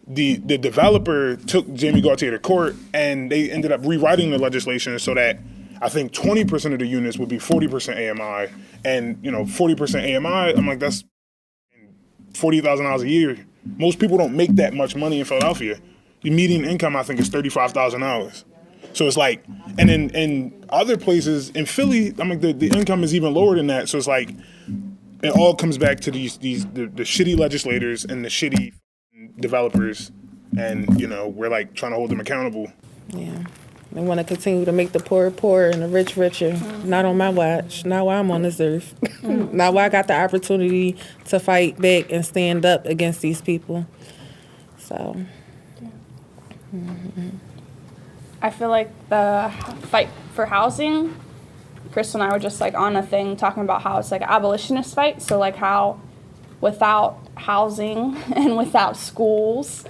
The developer took Jamie Gaultier to court, and they ended up rewriting the legislation so that I think 20% of the units would be 40% AMI, and 40% AMI. I'm like, that's $40,000 a year. Most people don't make that much money in Philadelphia. The median income, I think, is $35,000. So it's like, and in other places in Philly, I mean, the income is even lower than that. So it's like, it all comes back to the shitty legislators and the shitty developers, and we're like trying to hold them accountable. Yeah. They want to continue to make the poor poorer and the rich richer. Not on my watch. Not while I'm on this earth. Not while I got the opportunity to fight back and stand up against these people. So. I feel like the fight for housing, Crystal and I were just like on a thing talking about how it's like an abolitionist fight. So like how without housing and without schools,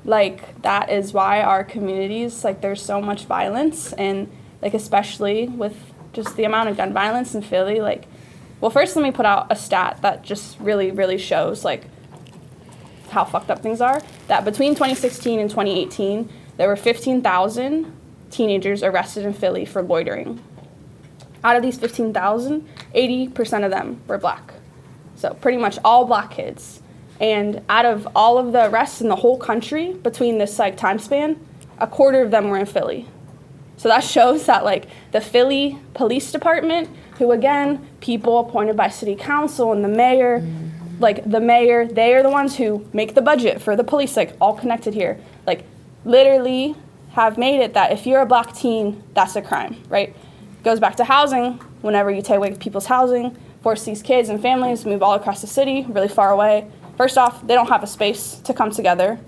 like that is why our communities, like there's so much violence, and like especially with just the amount of gun violence in Philly, like, well, first let me put out a stat that just really, really shows like how fucked up things are. That between 2016 and 2018, there were 15,000 teenagers arrested in Philly for loitering. Out of these 15,000, 80% of them were black. So pretty much all black kids. And out of all of the arrests in the whole country between this like time span, a quarter of them were in Philly. So that shows that like the Philly Police Department, who again, people appointed by city council and the mayor, like the mayor, they are the ones who make the budget for the police, like all connected here. Like literally have made it that if you're a black teen, that's a crime, right? Goes back to housing. Whenever you take away people's housing, force these kids and families to move all across the city, really far away. First off, they don't have a space to come together.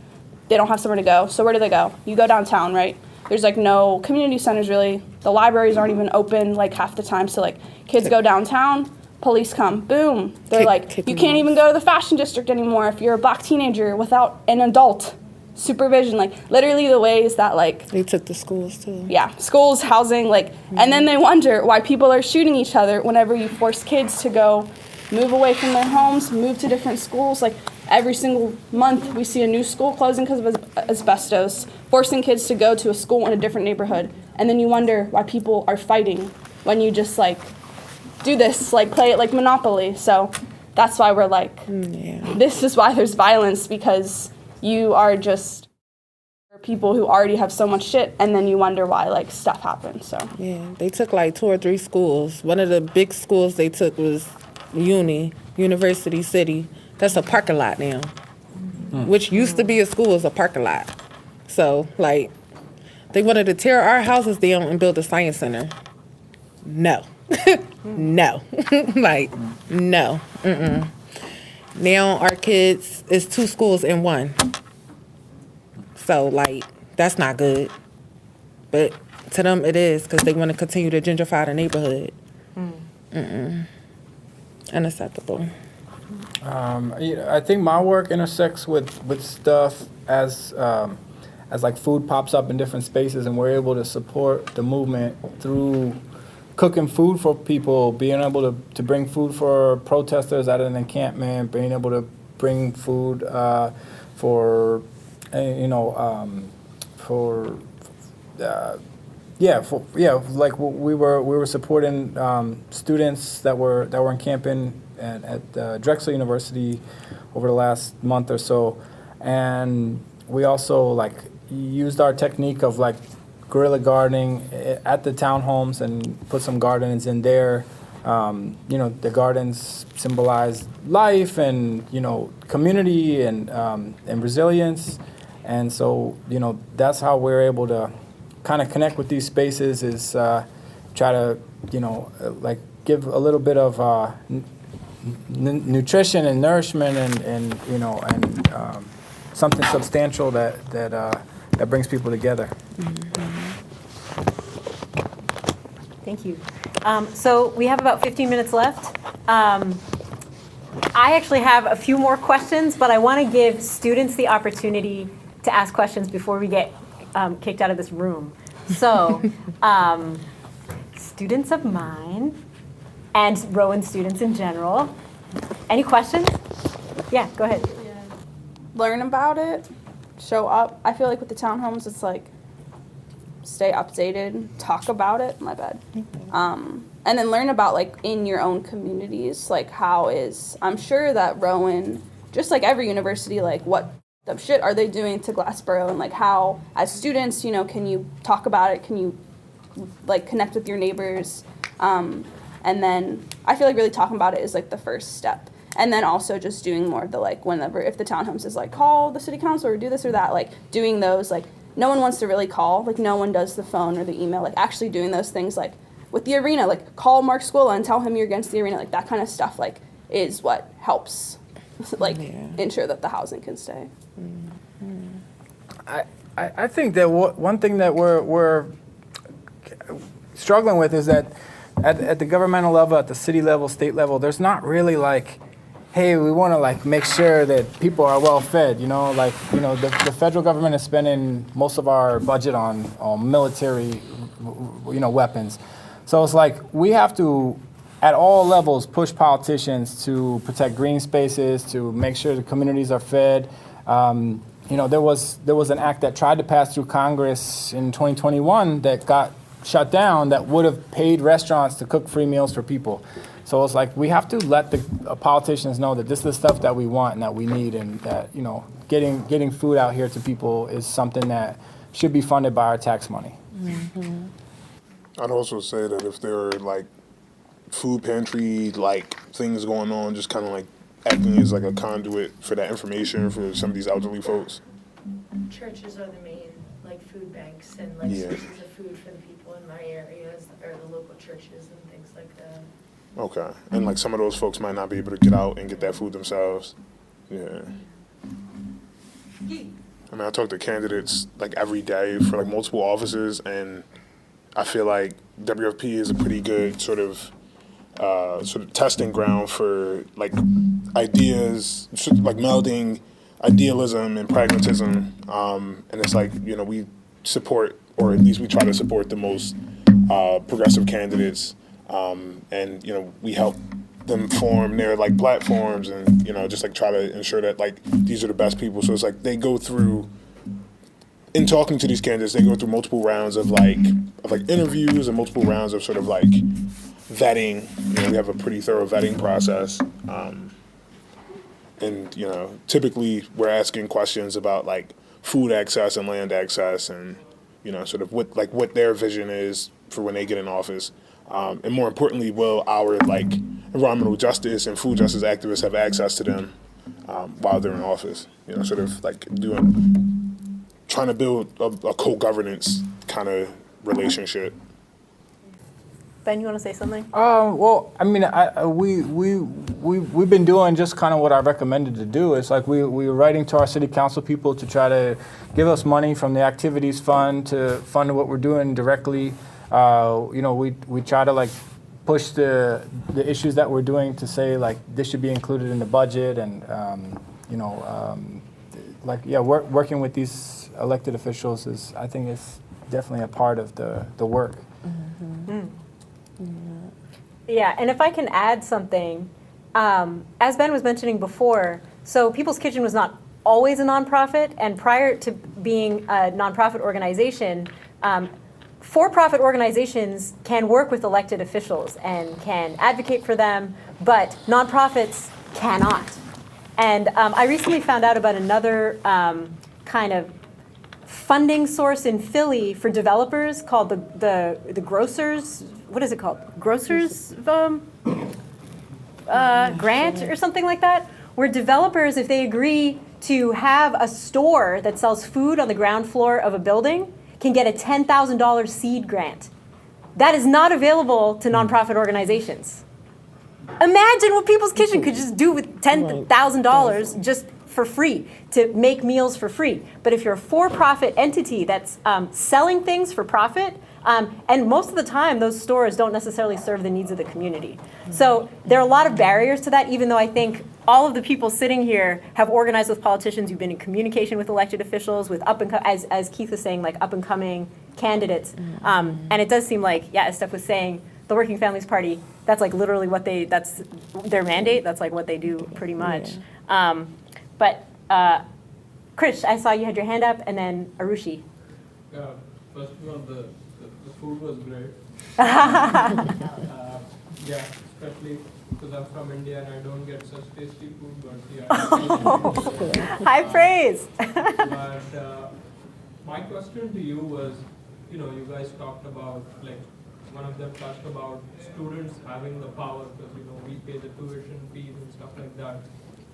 They don't have somewhere to go. So where do they go? You go downtown, right? There's like no community centers really. The libraries aren't even open like half the time. So like kids go downtown, police come, boom. They're like, you can't even go to the fashion district anymore if you're a black teenager without an adult supervision. Like literally the ways that like They took the schools too. yeah, schools, housing, like, and then they wonder why people are shooting each other whenever you force kids to go move away from their homes, move to different schools. Like every single month we see a new school closing because of asbestos, forcing kids to go to a school in a different neighborhood. And then you wonder why people are fighting when you just like do this, like play it like Monopoly. So that's why we're like, this is why there's violence, because you are just people who already have so much shit, and then you wonder why like stuff happens. So Yeah, they took like 2 or 3 schools. One of the big schools they took was University City. That's a parking lot now, which used to be a school, is a parking lot. So like, they wanted to tear our houses down and build a science center. No, no, like no. Now our kids is 2 schools in 1. So like, that's not good. But to them it is, because they want to continue to gentrify the neighborhood. Unacceptable. I think my work intersects with stuff as like food pops up in different spaces, and we're able to support the movement through cooking food for people, being able to bring food for protesters at an encampment, being able to bring food for like we were supporting students that were encamping at Drexel University over the last month or so, and we also like used our technique of like guerrilla gardening at the townhomes and put some gardens in there. The gardens symbolize life and community and resilience, and so that's how we're able to kind of connect with these spaces, is try to like give a little bit of nutrition and nourishment and something substantial that brings people together. Thank you. So we have about 15 minutes left. I actually have a few more questions, but I want to give students the opportunity to ask questions before we get kicked out of this room. So students of mine and Rowan students in general. Any questions? Yeah, go ahead. Learn about it, show up. I feel like with the townhomes, it's like stay updated, talk about it. My bad. And then learn about like in your own communities, like I'm sure that Rowan, just like every university, like what the shit are they doing to Glassboro, and like how as students, can you talk about it? Can you like connect with your neighbors? And then I feel like really talking about it is like the first step. And then also just doing more of the like whenever, if the townhomes is like call the city council or do this or that, like doing those, like no one wants to really call, like no one does the phone or the email, like actually doing those things like with the arena, like call Mark Squilla and tell him you're against the arena, like that kind of stuff like is what helps like ensure that the housing can stay. I think that one thing that we're struggling with is that at the governmental level, at the city level, state level, there's not really like, hey, we want to like make sure that people are well fed. The federal government is spending most of our budget on military, weapons. So it's like we have to, at all levels, push politicians to protect green spaces, to make sure the communities are fed. There was an act that tried to pass through Congress in 2021 that got shut down that would have paid restaurants to cook free meals for people. So it's like we have to let the politicians know that this is the stuff that we want and that we need, and that getting food out here to people is something that should be funded by our tax money. Mm-hmm. I'd also say that if there are like food pantry like things going on, just kind of like acting as like a conduit for that information for some of these elderly folks. Churches are the main, like, food banks and, like, sources of food for the people in my areas, or the local churches and things like that. Okay. And like some of those folks might not be able to get out and get that food themselves. Yeah. I mean, I talk to candidates like every day for like multiple offices, and I feel like WFP is a pretty good sort of testing ground for like ideas, like melding idealism and pragmatism. And it's like, we support, or at least we try to support the most progressive candidates. And we help them form their like platforms, and just like try to ensure that like these are the best people. So it's like they go through, in talking to these candidates, they go through multiple rounds of interviews and multiple rounds of sort of like vetting. We have a pretty thorough vetting process, and typically we're asking questions about like food access and land access, and sort of what their vision is for when they get in office. And more importantly, will our like environmental justice and food justice activists have access to them while they're in office? Sort of like trying to build a co-governance kind of relationship. Ben, you want to say something? Well, I mean, we've been doing just kind of what I recommended to do. It's like we were writing to our city council people to try to give us money from the activities fund to fund what we're doing directly. We try to like push the issues that we're doing to say like this should be included in the budget, and working with these elected officials is, I think, is definitely a part of the work. Mm-hmm. Mm-hmm. Yeah, and if I can add something, as Ben was mentioning before, so People's Kitchen was not always a nonprofit, and prior to being a nonprofit organization, for-profit organizations can work with elected officials and can advocate for them, but nonprofits cannot. And I recently found out about another kind of funding source in Philly for developers called the Grocers. What is it called? Grocers grant or something like that, where developers, if they agree to have a store that sells food on the ground floor of a building, can get a $10,000 seed grant. That is not available to nonprofit organizations. Imagine what People's Kitchen could just do with $10,000 just for free, to make meals for free. But if you're a for-profit entity that's selling things for profit, and most of the time those stores don't necessarily serve the needs of the community. So there are a lot of barriers to that, even though I think all of the people sitting here have organized with politicians. You've been in communication with elected officials, with as Keith was saying, like up and coming candidates. And it does seem like, yeah, as Steph was saying, the Working Families Party, that's like literally that's their mandate. That's like what they do pretty much. But Krish, I saw you had your hand up, and then Arushi. Yeah, first of all, the food was great. Yeah, especially because I'm from India and I don't get such tasty food, but yeah. High praise. But my question to you was, you guys talked about, like, one of them touched about students having the power because, we pay the tuition fees and stuff like that.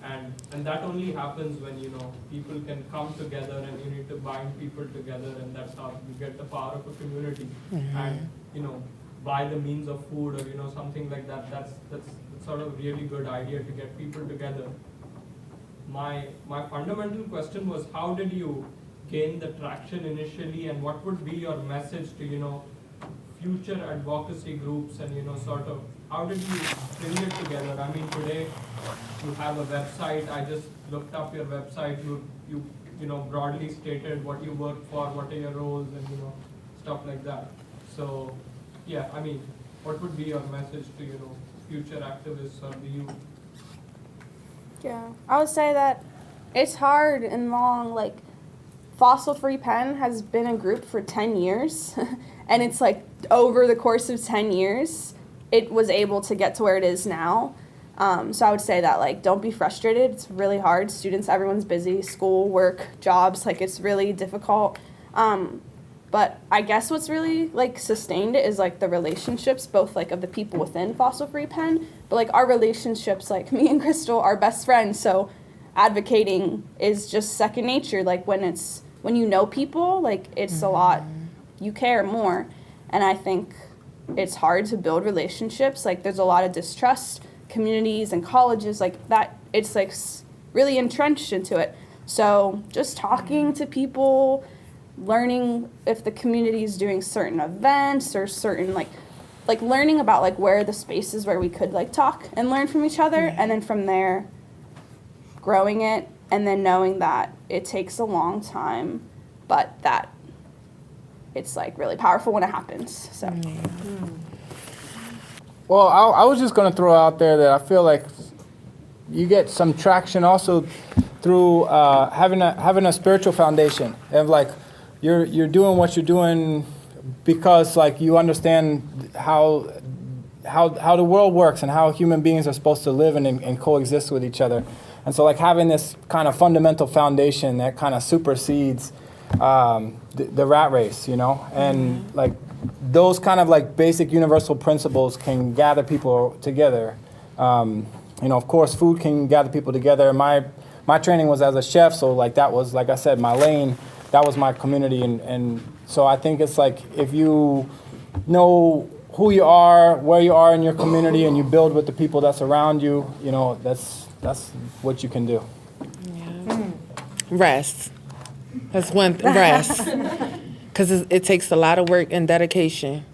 And that only happens when, people can come together and you need to bind people together, and that's how you get the power of a community. And, by the means of food or, something like that, that's sort of a really good idea to get people together. My fundamental question was, how did you gain the traction initially, and what would be your message to, future advocacy groups, and, sort of, how did you bring it together? I mean, today you have a website. I just looked up your website. You broadly stated what you work for, what are your roles, and, stuff like that. So, yeah, I mean, what would be your message to, future activists or the youth? Yeah, I would say that it's hard and long. Like, Fossil Free Penn has been a group for 10 years, and it's like over the course of 10 years, it was able to get to where it is now. So I would say that, like, don't be frustrated. It's really hard. Students, everyone's busy, school, work, jobs, like, it's really difficult. But I guess what's really, like, sustained it is, like, the relationships, both, like, of the people within Fossil Free Penn, but, like, our relationships, like, me and Crystal are best friends, so advocating is just second nature. Like, when you know people, like, it's a lot, you care more. And I think it's hard to build relationships. Like, there's a lot of distrust, communities and colleges, like, that, it's, like, really entrenched into it. So just talking to people, learning if the community is doing certain events or certain, like learning about, like, where are the spaces where we could, like, talk and learn from each other, and then from there growing it, and then knowing that it takes a long time, but that it's, like, really powerful when it happens. So Well, I was just going to throw out there that I feel like you get some traction also through having a spiritual foundation, and, like, you're doing what you're doing because, like, you understand how the world works and how human beings are supposed to live and coexist with each other. And so, like, having this kind of fundamental foundation that kind of supersedes the rat race, and, like, those kind of, like, basic universal principles can gather people together. Of course, food can gather people together. My training was as a chef, so, like, that was, like I said, my lane. That was my community, and so I think it's like, if you know who you are, where you are in your community, and you build with the people that's around you, that's what you can do. Rest. That's one rest. Because it takes a lot of work and dedication.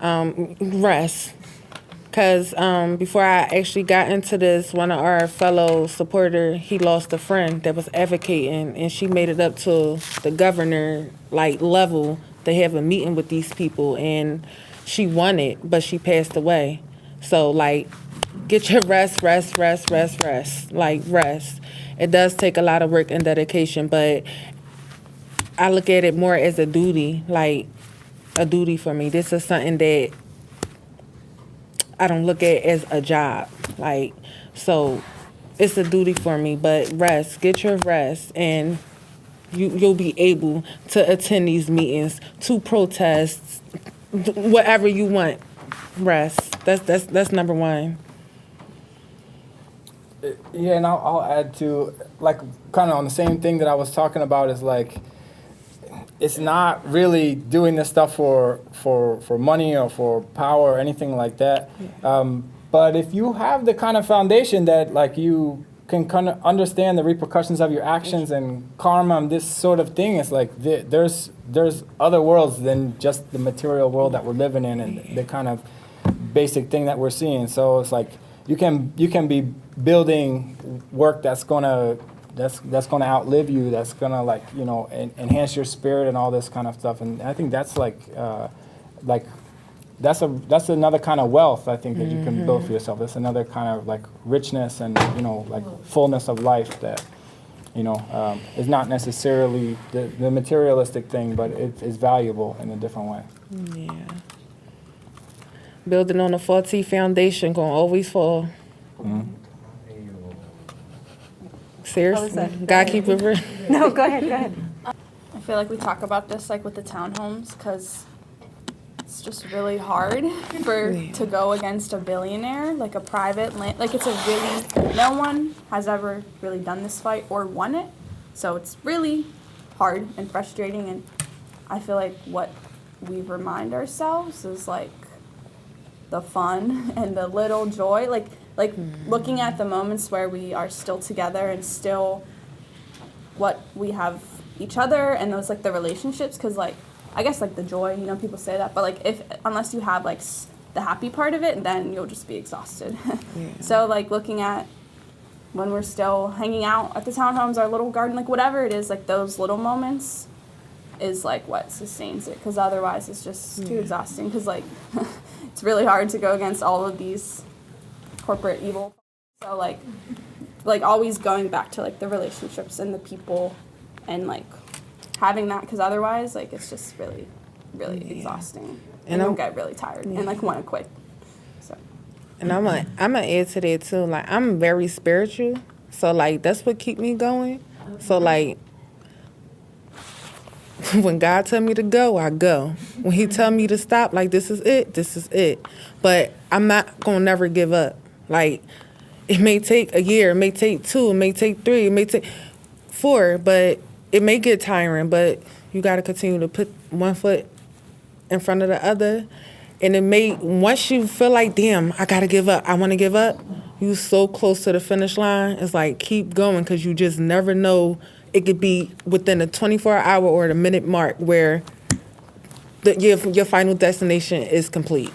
Rest. Because before I actually got into this, one of our fellow supporter, he lost a friend that was advocating, and she made it up to the governor, like, level to have a meeting with these people, and she won it, but she passed away. So, like, get your rest. Like, rest. It does take a lot of work and dedication, but I look at it more as a duty, like a duty for me. This is something that I don't look at as a job. Like, so it's a duty for me, but rest, get your rest, and you'll be able to attend these meetings, to protest, whatever you want. Rest. That's number one. Yeah, and I'll add to, like, kind of on the same thing that I was talking about, is, like, it's not really doing this stuff for money or for power or anything like that. But if you have the kind of foundation that, like, you can kind of understand the repercussions of your actions and karma and this sort of thing, it's like there's other worlds than just the material world that we're living in and the kind of basic thing that we're seeing. So it's like, you can be building work that's gonna outlive you, that's gonna like, you know, enhance your spirit and all this kind of stuff. And I think that's like that's another kind of wealth, I think, that you can build for yourself. That's another kind of like richness and, you know, like fullness of life that, you know, is not necessarily the materialistic thing, but it is valuable in a different way. Yeah. Building on a faulty foundation gonna always fall. Seriously, that? God keep it real. No, go ahead. I feel like we talk about this like with the townhomes because it's just really hard to go against a billionaire, like a private land. Like it's no one has ever really done this fight or won it. So it's really hard and frustrating. And I feel like what we remind ourselves is like the fun and the little joy, like looking at the moments where we are still together and still what we have each other and those like the relationships, because like I guess like the joy, you know, people say that, but like unless you have like the happy part of it, then you'll just be exhausted. So like looking at when we're still hanging out at the townhomes, our little garden, like whatever it is, like those little moments is like what sustains it, because otherwise it's just too exhausting, because like it's really hard to go against all of these corporate evil. So like always going back to like the relationships and the people and like having that, because otherwise like it's just really exhausting and you'll get really tired and like want to quit. So And I'm gonna add to that too. Like I'm very spiritual, so like that's what keep me going. So like when God tell me to go, I go. When He tell me to stop, like this is it. But I'm not gonna never give up. Like it may take a year, it may take 2, it may take 3, it may take 4, but it may get tiring. But you gotta continue to put one foot in front of the other. And it may, once you feel like, damn, I gotta give up, I wanna give up, you so close to the finish line, it's like keep going, because you just never know. It could be within a 24-hour or the minute mark where your final destination is complete.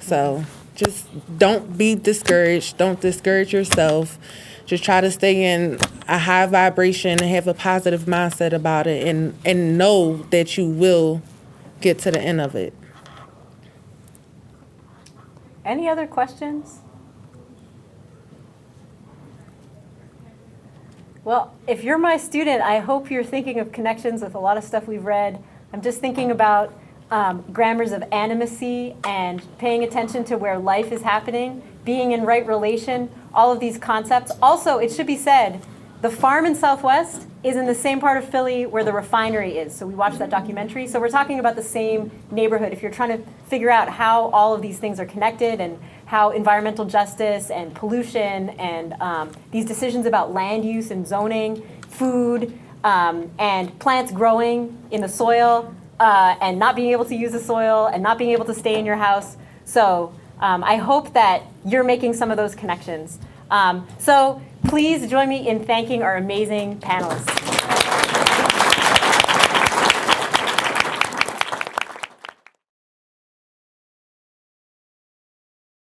So just don't be discouraged. Don't discourage yourself. Just try to stay in a high vibration and have a positive mindset about it, and know that you will get to the end of it. Any other questions? Well, if you're my student, I hope you're thinking of connections with a lot of stuff we've read. I'm just thinking about grammars of animacy and paying attention to where life is happening, being in right relation, all of these concepts. Also, it should be said, the farm in Southwest is in the same part of Philly where the refinery is. So we watched that documentary. So we're talking about the same neighborhood. If you're trying to figure out how all of these things are connected and how environmental justice and pollution and these decisions about land use and zoning, food, and plants growing in the soil and not being able to use the soil and not being able to stay in your house. So I hope that you're making some of those connections. So please join me in thanking our amazing panelists.